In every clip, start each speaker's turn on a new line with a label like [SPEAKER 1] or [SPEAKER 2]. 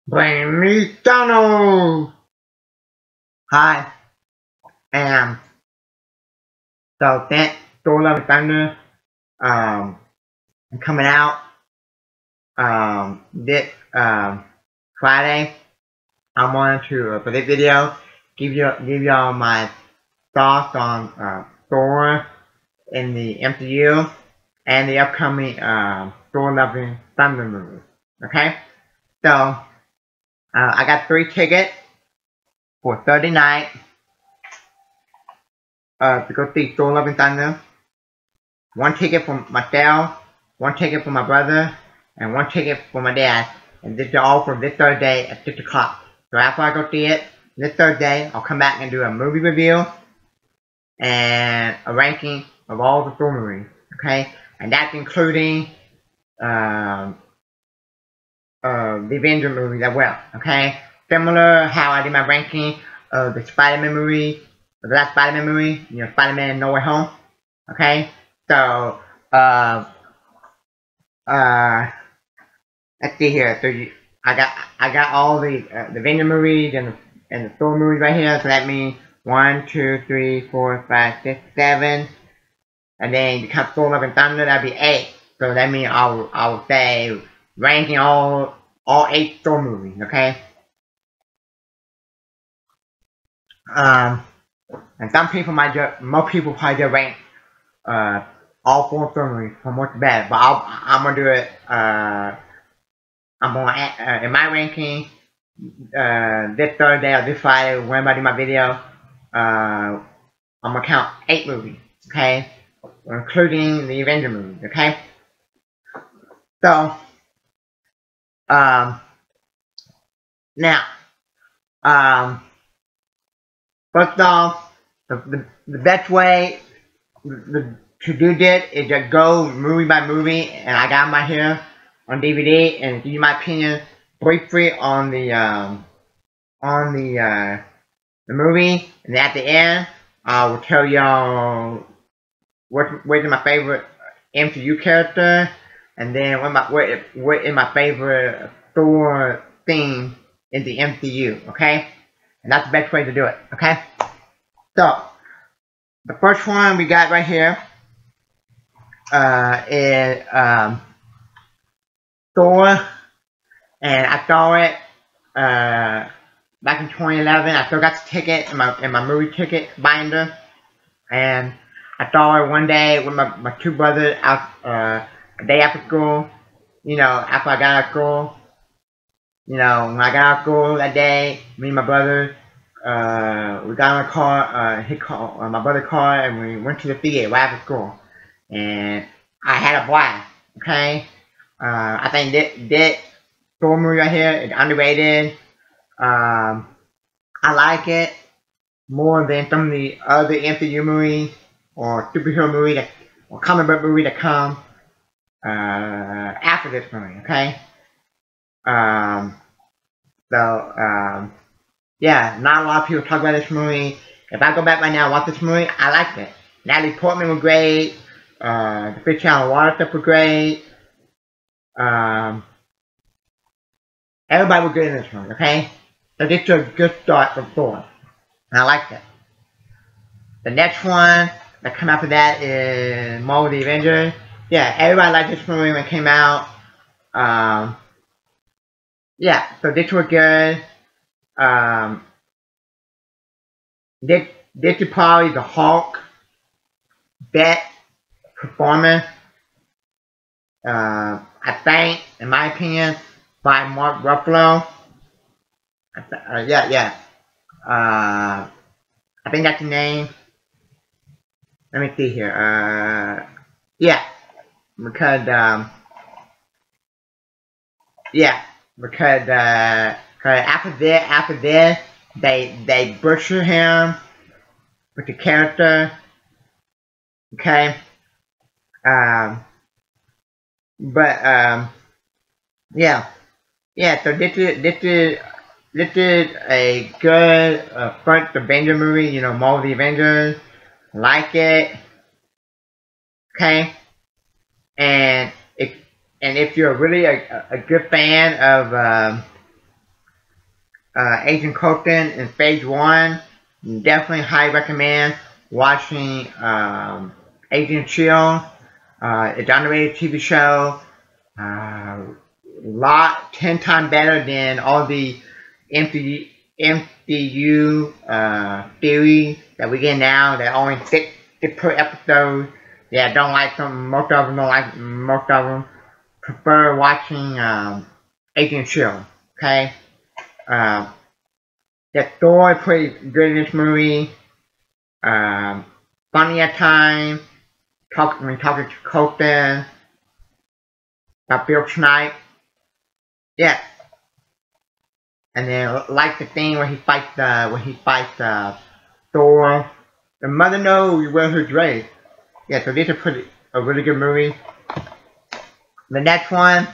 [SPEAKER 1] Blame me, Donald! Hi, and so that Thor Love and Thunder um coming out this Friday. I wanted to for this video give y'all my thoughts on Thor in the MCU and the upcoming Thor Love and Thunder movie. Okay, so I got 3 tickets for Thursday night to go see Thor Love and Thunder. 1 ticket for myself, 1 ticket for my brother, and 1 ticket for my dad. And this is all for this Thursday at 6 o'clock. So after I go see it, this Thursday, I'll come back and do a movie review and a ranking of all the Thor movies. Okay? And that's including the Avenger movies as well. Okay? Similar how I did my ranking of the Spider-Man movie, the last Spider-Man movie, Spider-Man No Way Home. Okay? So, let's see here. So I got all the Avenger movies and the Thor movies right here. So that means 1, 2, 3, 4, 5, 6, 7, and then you count Thor Love and Thunder, that'd be 8. So that means I'll say ranking all 8 Thor movies. Okay. And some people most people probably just rank all 4 Thor movies from worst to bad. But I'm gonna do it. I'm gonna in my ranking this Thursday or this Friday whenever I do my video. I'm gonna count 8 movies. Okay, including the Avenger movies. Okay. So now first off, the best way to do this is just go movie by movie, and I got them right here on DVD, and give you my opinion briefly on the movie, and at the end I will tell y'all what is my favorite MCU character, and then what is my favorite Thor theme in the MCU. Okay, and that's the best way to do it. Okay, so the first one we got right here is Thor, and I saw it back in 2011. I still got the ticket in my movie ticket binder, and I saw it one day with my 2 brothers out a day after school. After I got out of school. When I got out of school that day, me and my brother, we got in a car, he called my brother's car, and we went to the theater right after school. And I had a blast. Okay, I think this Thor movie right here is underrated. I like it more than some of the other MCU movies or superhero movies or comic book movies that come after this movie. Okay. Yeah, not a lot of people talk about this movie. If I go back right now and watch this movie, I liked it. Natalie Portman was great. The Fish Out of Water stuff was great. Everybody was good in this movie. Okay, so this is a good start for Thor, and I liked it. The next one that come after that is Marvel the Avengers. Yeah, everybody liked this movie when it came out. Yeah, so this was good. This is probably the Hulk best performance, I think, in my opinion, by Mark Ruffalo. Yeah. I think that's the name. Let me see here. Yeah, because after this, they butcher him with the character. Okay. Yeah. So this is a good first Avenger movie. Marvel the Avengers. Like it. Okay. And if you're really a good fan of Agent Coulson in Phase 1. Definitely highly recommend watching Agent Shield. It's an underrated TV show. 10 times better than all the MCU theories that we get now. They're only 6 per episode. Yeah, don't like them. Most of them don't like most of them. Prefer watching Agent Shield. Okay. The Thor is pretty good in this movie. Funny at times. Talking to Coulson. Bill Snipe. Yeah. And then like the thing where he fights Thor. The mother knows where her grave. Yeah, so this is a really good movie. The next one,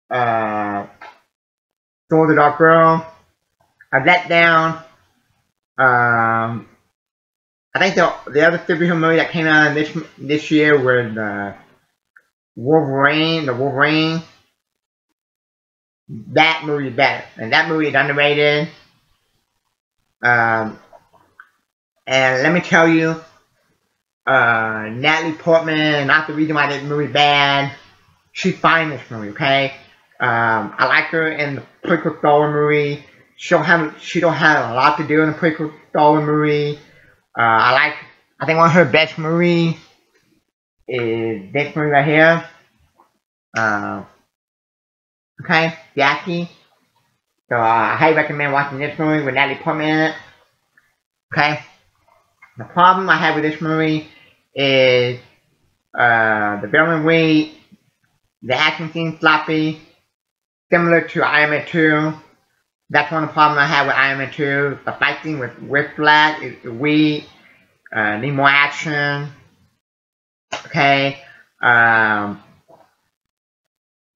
[SPEAKER 1] Thor the Dark World. A letdown. I think the other superhero movie that came out this year was Wolverine. The Wolverine. That movie is better, and that movie is underrated. And let me tell you, Natalie Portman, not the reason why this movie is bad. She's fine in this movie, okay? I like her in the prequel Thor movie. She don't have a lot to do in the prequel Thor movie. I think one of her best movies is this movie right here. Okay, Jackie. So I highly recommend watching this movie with Natalie Portman in it. Okay. The problem I have with this movie is the villain weak, the action scene sloppy, similar to Iron Man 2. That's one of the problems I have with Iron Man 2. The fight scene with Whiplash is weak. Need more action. Okay.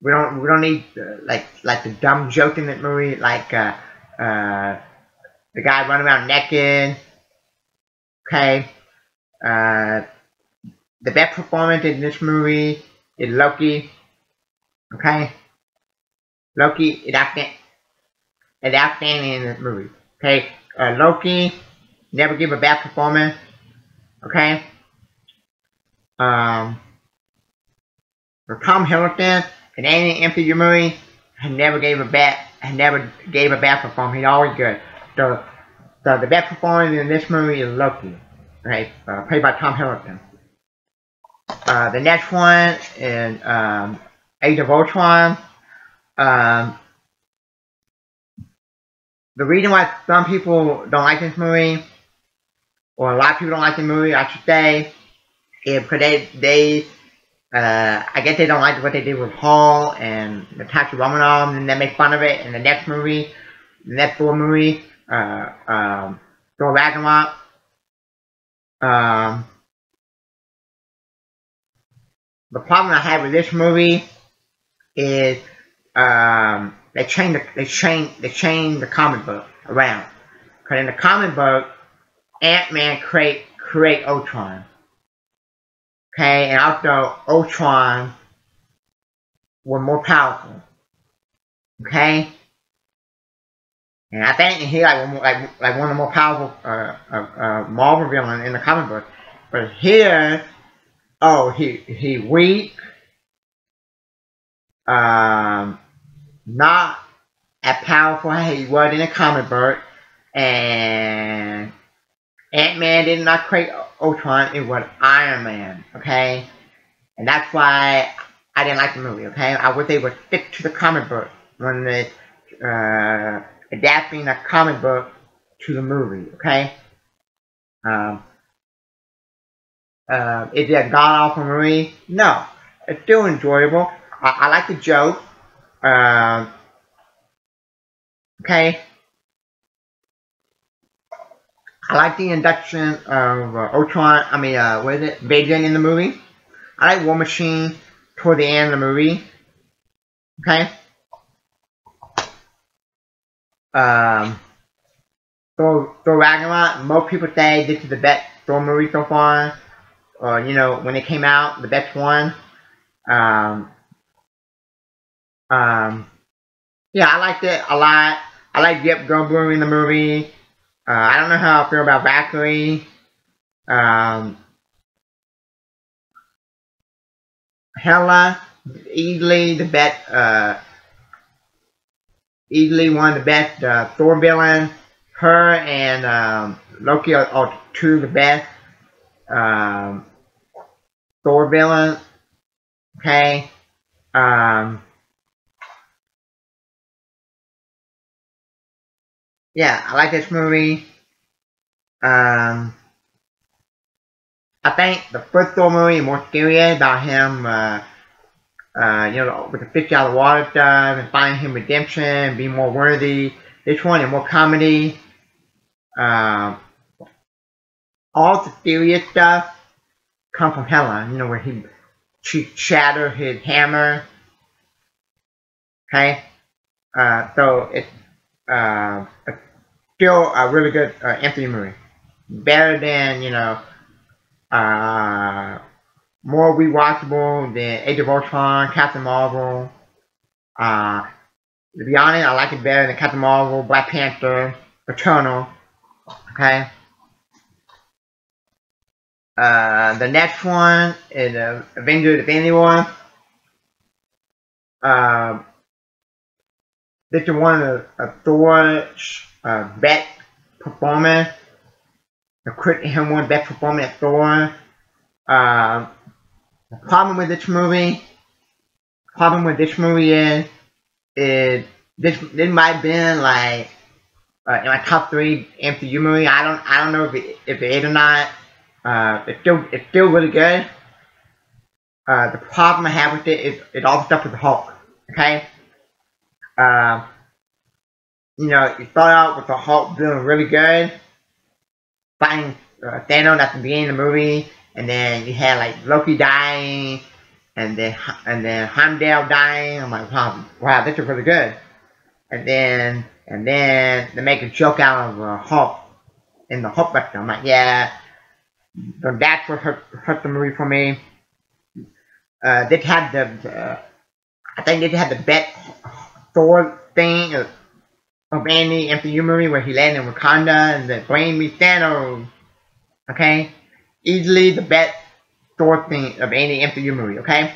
[SPEAKER 1] We don't need like the dumb joke in that movie, like the guy running around naked. Okay. The best performance in this movie is Loki. Okay. Loki is outstanding in this movie. Okay. Loki never give a bad performance. Okay. For Tom Hiddleston in any MCU movie, he never gave a bad performance. He's always good. So the best performance in this movie is Loki. Okay. Played by Tom Hiddleston. The next one is Age of Ultron. The reason why some people don't like this movie, or a lot of people don't like the movie, I should say, is because I guess they don't like what they did with Hall and Natasha Romanoff, and they make fun of it in the next movie, the next Thor movie, Thor Ragnarok. The problem I have with this movie is they changed the comic book around. Because in the comic book, Ant-Man create Ultron. Okay, and also Ultron was more powerful. Okay, and I think he like one of the more powerful Marvel villains in the comic book. But here, oh, he weak. Not as powerful as he was in the comic book, and Ant-Man did not create Ultron, it was Iron Man, okay? And that's why I didn't like the movie, okay? I wish they would stick to the comic book when they adapting the comic book to the movie, okay? Is it a god-awful movie? No. It's still enjoyable. I like the joke. Okay. I like the induction of Ultron, what is it? Vision in the movie. I like War Machine toward the end of the movie. Okay. Thor Ragnarok, most people say this is the best Thor movie so far. Or, you know, when it came out, the best one. Yeah, I liked it a lot. I like Jeff Goldblum in the movie. I don't know how I feel about Valkyrie. Hela, easily the best, easily one of the best Thor villains. Her and Loki are two of the best Thor villains. Okay. Yeah, I like this movie. I think the first Thor movie is more scary about him, with the fish out of the water stuff and finding him redemption, being more worthy. This one is more comedy. All the serious stuff come from Hela, where she shattered his hammer. Okay, so it's still a really good MCU movie. Better than more rewatchable than Age of Ultron, Captain Marvel. To be honest, I like it better than Captain Marvel, Black Panther, Eternal. Okay. The next one is Avengers Infinity War. This is one of Thor's best performance. Him one best performance at Thor. The problem with this movie is this might have been like in my top 3 MCU movie. I don't know if it is or not. It's still really good. The problem I have with it is all the stuff with the Hulk. Okay. You start out with the Hulk doing really good, fighting Thanos at the beginning of the movie, and then you had like Loki dying, and then Heimdall dying. I'm like, wow, this is really good. And then they make a joke out of Hulk in the Hulk vector. I'm like, yeah. So that's what hurt the movie for me. They had I think they had the best Thor thing of any MCU movie where he landed in Wakanda and the blame me Thanos. Okay, easily the best Thor thing of any MCU movie. Okay,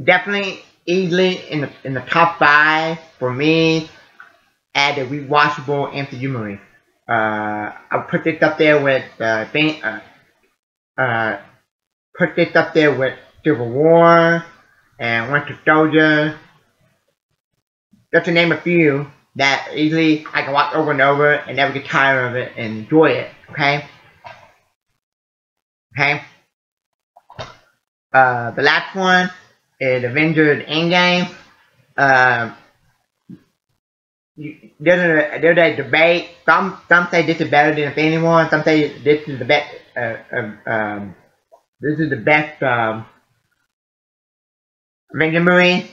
[SPEAKER 1] definitely easily in the top 5 for me as a rewatchable MCU movie. I'll put this up there with put this up there with Civil War and Winter Soldier. Just to name a few that easily I can watch over and over and never get tired of it and enjoy it. Okay. Okay. The last one is Avengers Endgame. There's a debate. Some say this is better than Infinity War. Some say this is the best. This is the best Avenger movie.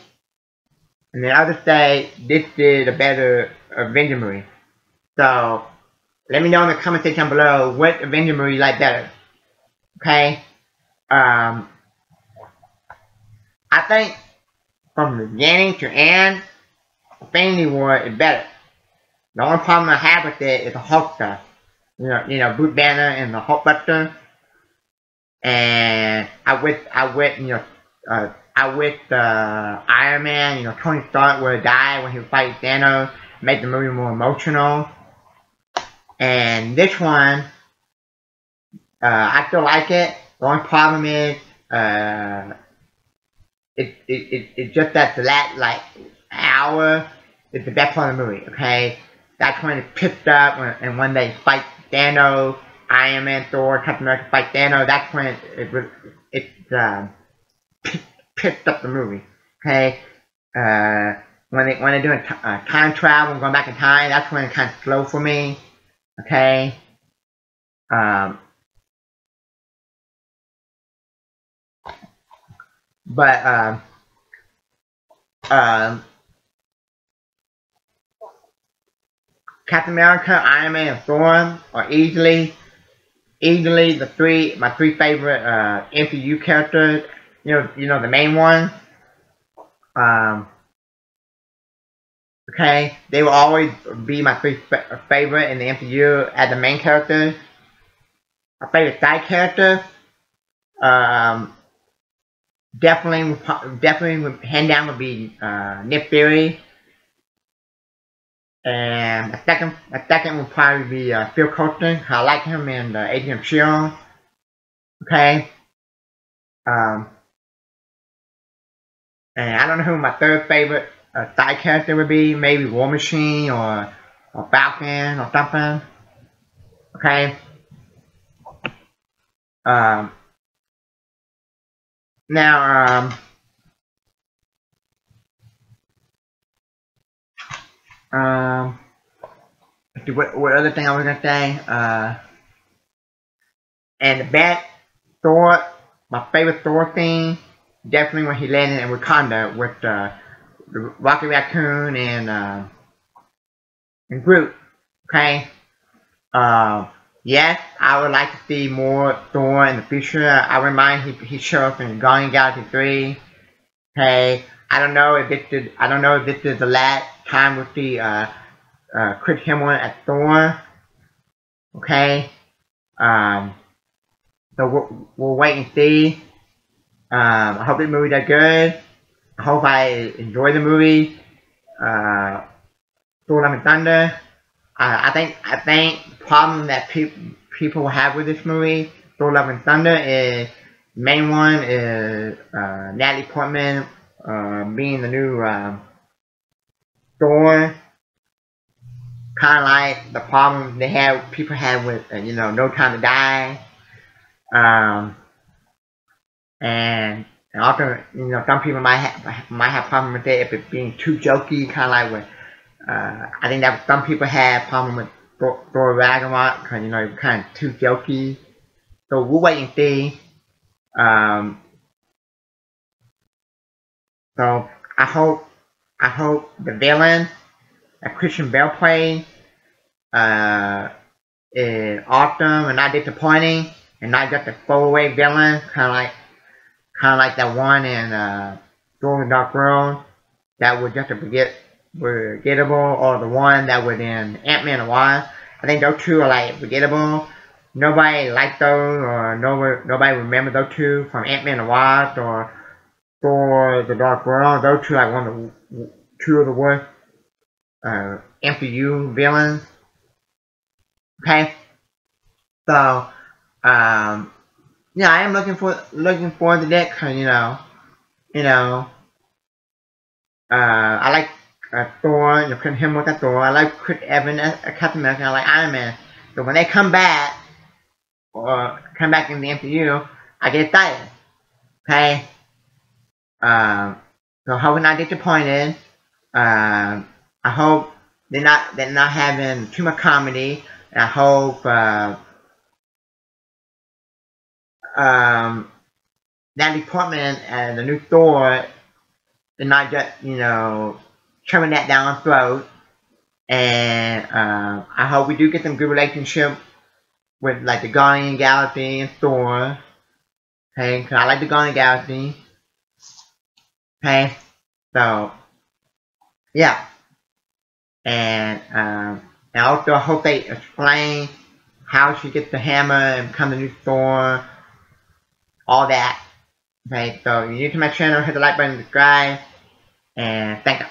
[SPEAKER 1] And the others say this is a better Avenger movie. So let me know in the comment section below what Avenger movie you like better. Okay. I think from the beginning to end, Infinity War is better. The only problem I have with it is the Hulk stuff. Bruce Banner and the Hulk Buster. And I wish Iron Man, Tony Stark would have died when he was fighting Thanos, make the movie more emotional. And this one, I still like it. The only problem is, it's just that the last hour is the best part of the movie. Okay, that's when it's picked up and when they fight Thanos, Iron Man, Thor, Captain America fight Thanos. That's when it's picked up the movie. Okay, when they're doing time travel and going back in time, that's when it's kind of slow for me. Okay. But Captain America, Iron Man, and Thor are easily my three favorite MCU characters. The main one. Okay, they will always be my three favorite in the MCU as the main character. My favorite side character, um, definitely hand down would be Nick Fury, and a second would probably be Phil Coulson. I like him in Agent of Shield. Okay, um, and I don't know who my third favorite side character would be. Maybe War Machine or Falcon or something. Okay. Um, now, let's see, what other thing I was gonna say? And the best Thor, my favorite Thor thing, definitely when he landed in Wakanda with the Rocket Raccoon and Groot. Okay. Yes, I would like to see more Thor in the future. I remind he showed up in Guardians of the Galaxy 3. Okay. I don't know if this is the last time we see Chris Hemsworth as Thor. Okay. So we'll wait and see. I hope the movie does good. I hope I enjoy the movie. Thor: Love and Thunder. I think the problem that people have with this movie, Thor: Love and Thunder, is the main one is Natalie Portman being the new Thor. Kind of like the problem people have with No Time to Die. And also, some people might have problem with it if it's being too jokey, kind of like with. I think that some people have problem with Thor Ragnarok because it's kind of too jokey. So we'll wait and see. So I hope the villain that Christian Bale played is awesome and not disappointing, and not just a throwaway villain, kind of like that one in Thor: The Dark World that was just forgettable, or the one that was in Ant-Man and Wasp. I think those two are like forgettable. Nobody liked those, or nobody remembers those two from Ant-Man and Wasp or Thor: The Dark World. Those two like two of the worst MCU villains. Okay, so yeah, I am looking forward to that because I like Thor. Put him with Thor. I like Chris Evans as Captain America. I like Iron Man. So when they come back in the MCU, I get excited. Okay. So I hope we're not disappointed. I hope they're not having too much comedy. And I hope Natalie Portman and the new Thor, they're not just shoving that down our throat. And I hope we do get some good relationship with like the Guardian of the Galaxy and Thor. Okay, because I like the Guardian of the Galaxy. Okay, so yeah, and also I hope they explain how she gets the hammer and become the new Thor. All that. Okay, so you're new to my channel, hit the like button, subscribe, and thank you.